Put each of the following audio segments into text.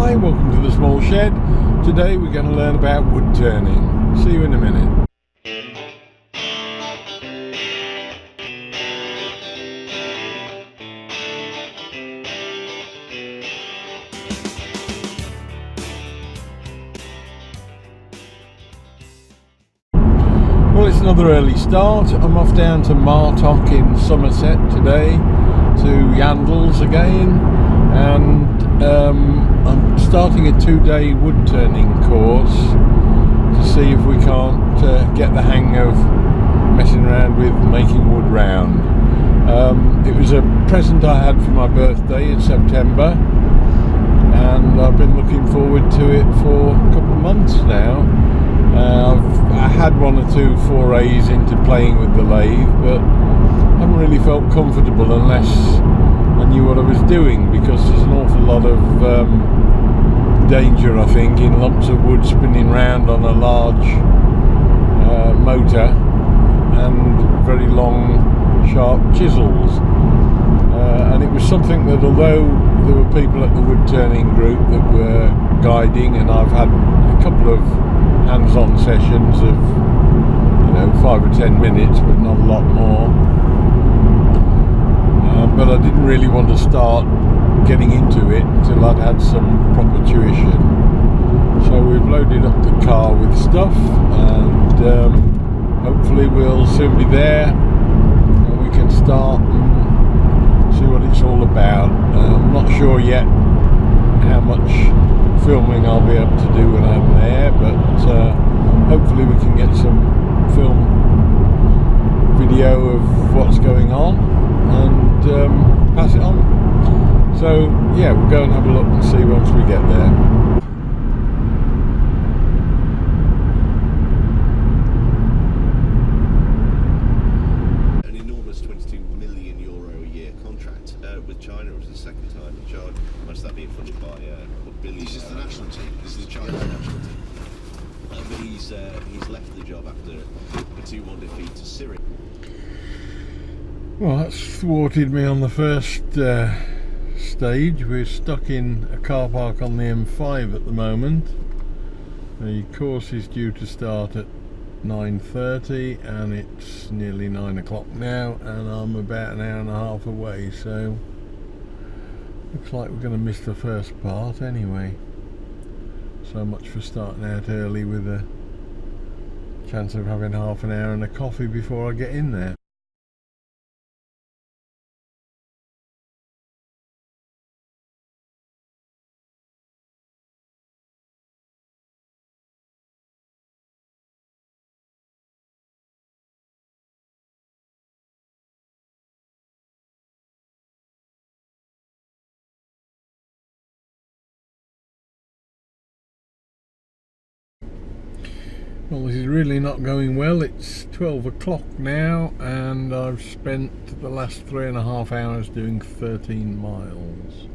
Hi, welcome to the small shed. Today we're going to learn about wood turning. See you in a minute. Well, it's another early start. I'm off down to Martock in Somerset today, to Yandles again, and I'm starting a 2-day wood turning course to see if we can't get the hang of messing around with making wood round. It was a present I had for my birthday in September, and I've been looking forward to it for a couple of months now. I had one or two forays into playing with the lathe, but I haven't really felt comfortable unless I knew what I was doing, because there's an awful lot of danger, I think, in lumps of wood spinning round on a large motor and very long sharp chisels. And it was something that, although there were people at the wood turning group that were guiding, and I've had a couple of hands-on sessions of 5 or 10 minutes, but not a lot more, but I didn't really want to start getting into it until I'd had some proper tuition. So we've loaded up the car with stuff, and hopefully we'll soon be there and we can start and see what it's all about. I'm not sure yet how much filming I'll be able to do when I'm there, but hopefully we can get some film video of what's going on and pass it on. So yeah, we'll go and have a look and see once we get there. An enormous €22 million a year contract with China. It was the second time in charge. Must that being funded by Billy? This is the national team. This is the China national team. But he's left the job after a 2-1 defeat to Syria. Well, that's thwarted me on the first stage. We're stuck in a car park on the M5 at the moment. The course is due to start at 9:30 and it's nearly 9 o'clock now, and I'm about an hour and a half away, so looks like we're going to miss the first part anyway. So much for starting out early with a chance of having half an hour and a coffee before I get in there. Well, this is really not going well. It's 12 o'clock now and I've spent the last 3.5 hours doing 13 miles.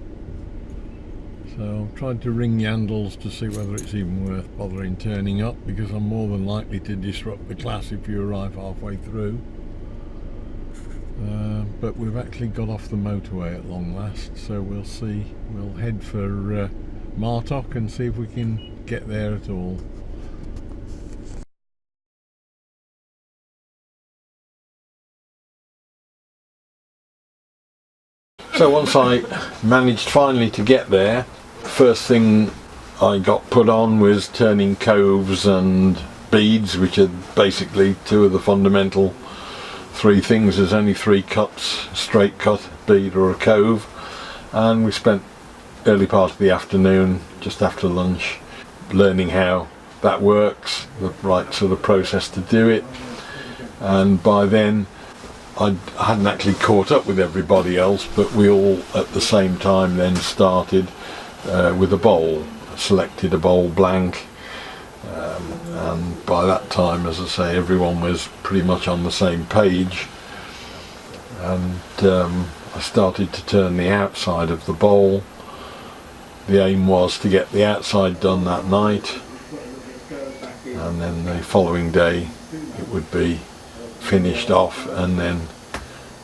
So I've tried to ring Yandles to see whether it's even worth bothering turning up, because I'm more than likely to disrupt the class if you arrive halfway through. But we've actually got off the motorway at long last, so we'll see. We'll head for Martock and see if we can get there at all. So once I managed finally to get there, first thing I got put on was turning coves and beads, which are basically two of the fundamental three things. There's only 3 cuts: a straight cut, bead or a cove, and we spent early part of the afternoon, just after lunch, learning how that works, the right sort of process to do it. And by then I hadn't actually caught up with everybody else, but we all at the same time then started with a bowl, selected a bowl blank, and by that time, as I say, everyone was pretty much on the same page, and I started to turn the outside of the bowl. The aim was to get the outside done that night, and then the following day it would be finished off and then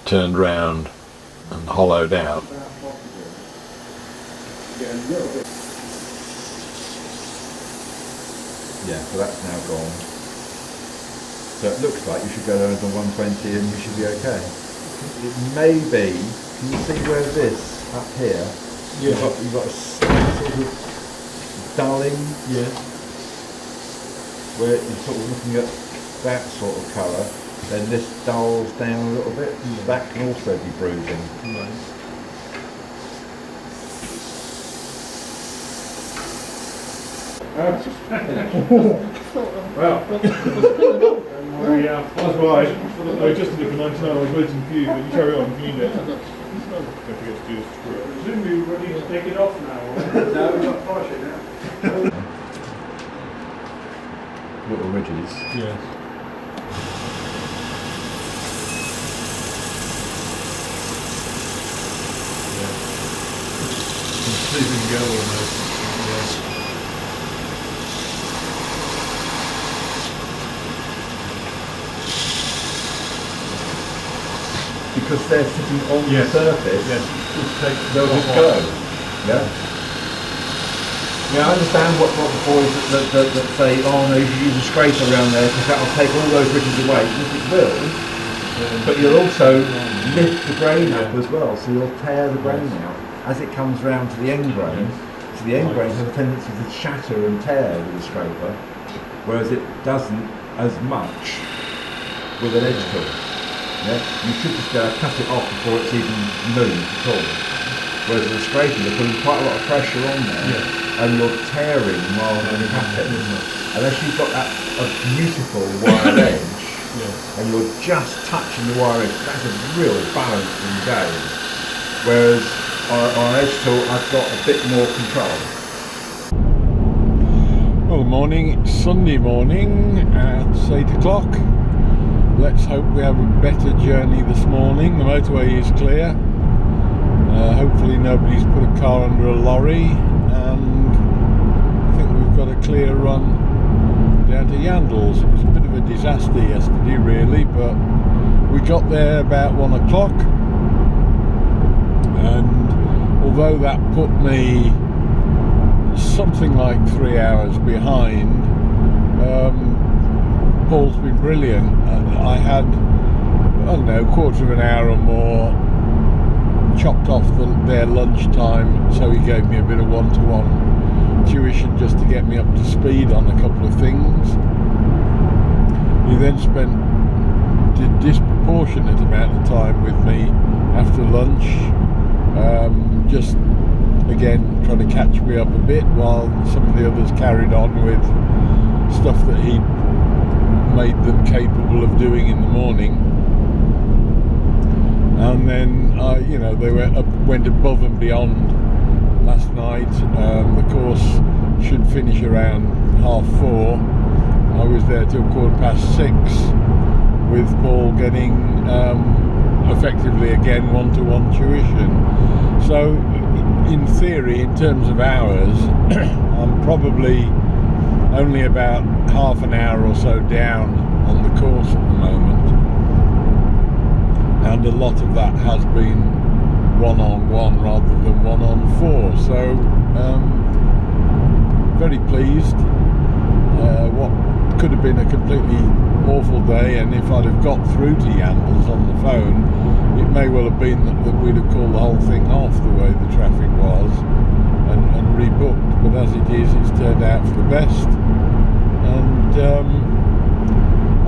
turned round and hollowed out. Yeah, so that's now gone. So it looks like you should go down to 120 and you should be okay. It may be, can you see where this, up here, Yeah. you've got a slight sort of dulling, Yeah. where you're sort of looking at that sort of colour, then this dulls down a little bit, that can also be bruising. Right. Well, that's why I adjusted it for 99. I was waiting for you, but you carry on if you need it. Don't forget to do this screw. Presumably we're ready to take it off now. No, we've got to polish it now. Little ridges. Yes. Sleeping girl almost. Yeah. Because they're sitting on the surface, they'll just off. go. Yeah. Yeah, I understand what the boys that say, oh no, you should use a scraper around there because that'll take all those ridges away. Yes, it will, but you'll also lift the grain up as well, so you'll tear the grain out as it comes round to the end grain. So the end grain has a tendency to shatter and tear with the scraper, whereas it doesn't as much with an edge tool. Yeah? You should just cut it off before it's even moved at all. Whereas with a scraper, you're putting quite a lot of pressure on there, and you're tearing while you cut it. Unless you've got a beautiful wire edge, and you're just touching the wire edge, that's a real balancing game. Whereas on edge tool, I've got a bit more control. Well, morning, it's Sunday morning at 8 o'clock. Let's hope we have a better journey this morning. The motorway is clear. Hopefully nobody's put a car under a lorry, and I think we've got a clear run down to Yandles. It was a bit of a disaster yesterday really, but we got there about 1 o'clock, and although that put me something like 3 hours behind, Paul's been brilliant, and I had, I don't know, quarter of an hour or more chopped off their lunchtime, so he gave me a bit of one-to-one tuition just to get me up to speed on a couple of things. He then did disproportionate amount of time with me after lunch, just again trying to catch me up a bit while some of the others carried on with stuff that he'd made them capable of doing in the morning. And then they went above and beyond last night. The course should finish around 4:30. I was there till 6:15 with Paul getting effectively again one-to-one tuition. So in theory, in terms of hours, I'm probably only about half an hour or so down on the course at the moment, and a lot of that has been one-on-one rather than one-on-4, so very pleased. What could have been a completely awful day, and if I'd have got through to Yandles on the phone, it may well have been that we'd have called the whole thing off the way the traffic was and rebooked, but as it is, it's turned out for the best. And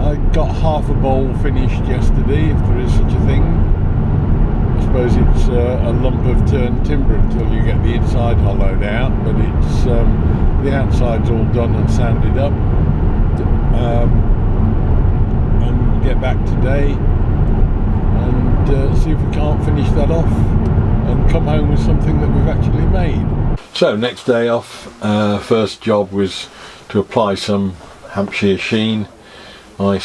I got half a bowl finished yesterday, if there is such a thing. I suppose it's a lump of turned timber until you get the inside hollowed out, but it's the outside's all done and sanded up. And get back today and see if we can't finish that off and come home with something that we've actually made. So next day off, first job was to apply some Hampshire sheen. I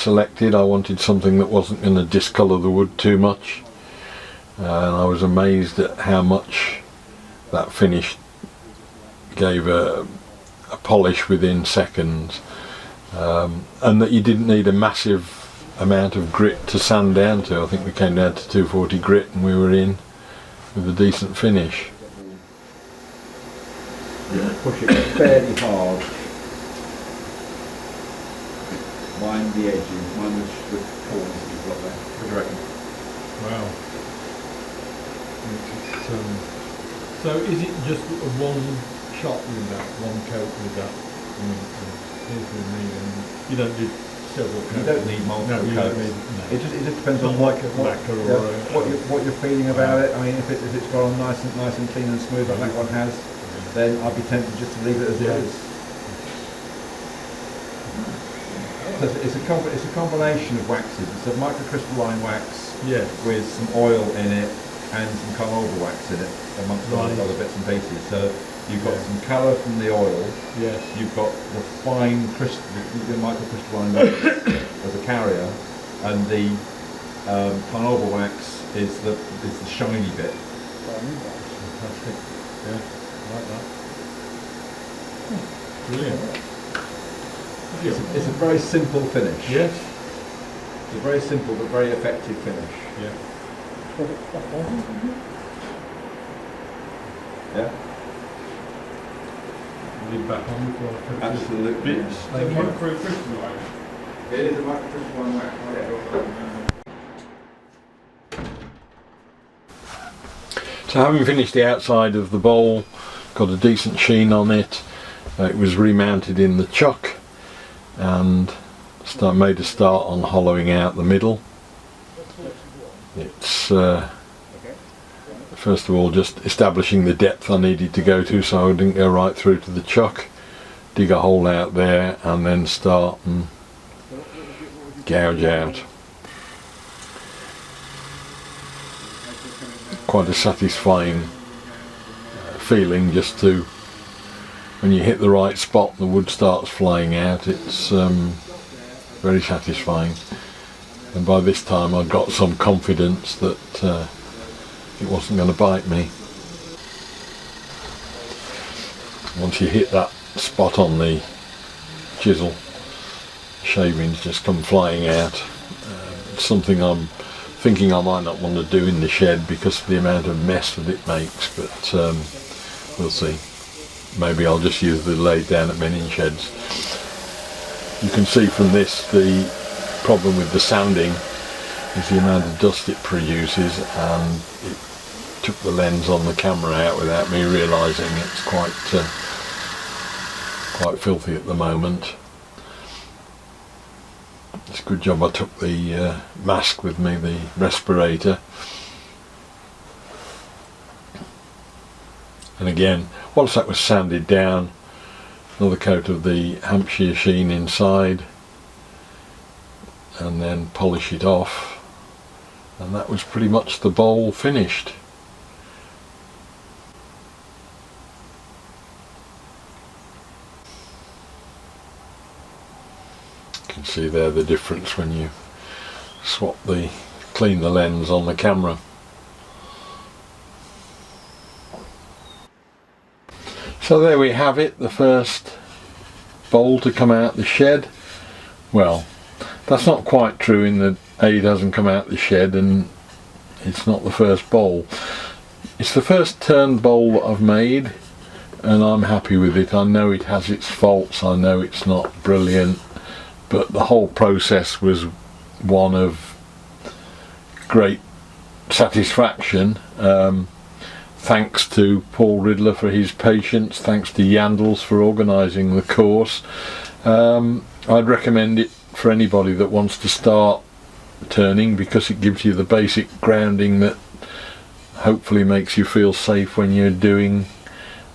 wanted something that wasn't going to discolour the wood too much, and I was amazed at how much that finish gave a polish within seconds, and that you didn't need a massive amount of grit to sand down to. I think we came down to 240 grit and we were in with a decent finish. Push it fairly hard. line the edging, line the corners that you've got there. What do you reckon? Wow. So is it just a one shot with that, one coat with that? Here's with me, and you don't do several coats. You don't need multiple coats. It just depends on like a lacquer or what you're feeling about it. I mean, if it's gone nice and clean and smooth like that one has, then I'd be tempted just to leave it as it is. It's a combination of waxes. It's a microcrystalline wax with some oil in it and some carnauba wax in it, amongst other bits and pieces. So you've got some colour from the oil. Yes. You've got the fine the microcrystalline wax as a carrier, and the carnauba wax is the shiny bit. Fantastic. Yeah, I like that. Brilliant. It's a very simple finish. Yes. It's a very simple but very effective finish. Yeah. Yeah. Leave back on before I put Absolutely. bits. The microcrystalline. It is a microcrystalline wax. So having finished the outside of the bowl, got a decent sheen on it, it was remounted in the chuck and made a start on hollowing out the middle. It's first of all just establishing the depth I needed to go to so I didn't go right through to the chuck, dig a hole out there and then start and gouge out. Quite a satisfying feeling just to, when you hit the right spot and the wood starts flying out, it's very satisfying. And by this time I'd got some confidence that it wasn't going to bite me. Once you hit that spot on the chisel, shavings just come flying out. It's something I'm thinking I might not want to do in the shed because of the amount of mess that it makes, but we'll see. Maybe I'll just use the laid down at mending sheds. You can see from this the problem with the sanding is the amount of dust it produces, and it took the lens on the camera out without me realising. It's quite filthy at the moment. It's a good job I took the mask with me, the respirator. And again, once that was sanded down, another coat of the Hampshire sheen inside, and then polish it off, and that was pretty much the bowl finished. You can see there the difference when you clean the lens on the camera. So there we have it, the first bowl to come out the shed. Well, that's not quite true in that it hasn't come out the shed and it's not the first bowl. It's the first turned bowl that I've made and I'm happy with it. I know it has its faults, I know it's not brilliant, but the whole process was one of great satisfaction. Thanks to Paul Ridler for his patience, thanks to Yandles for organising the course. I'd recommend it for anybody that wants to start turning because it gives you the basic grounding that hopefully makes you feel safe when you're doing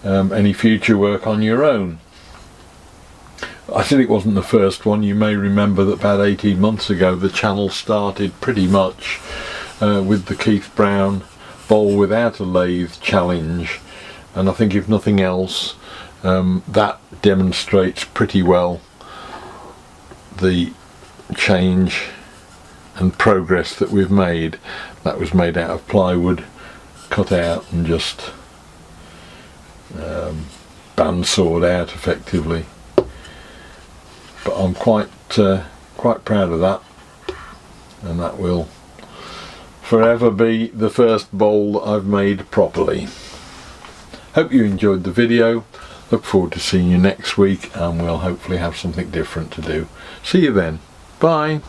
any future work on your own. I said it wasn't the first one. You may remember that about 18 months ago the channel started pretty much with the Keith Brown bowl without a lathe challenge, and I think if nothing else that demonstrates pretty well the change and progress that we've made. That was made out of plywood, cut out and just bandsawed out effectively, but I'm quite proud of that, and that will forever be the first bowl that I've made properly. Hope you enjoyed the video. Look forward to seeing you next week, and we'll hopefully have something different to do. See you then. Bye.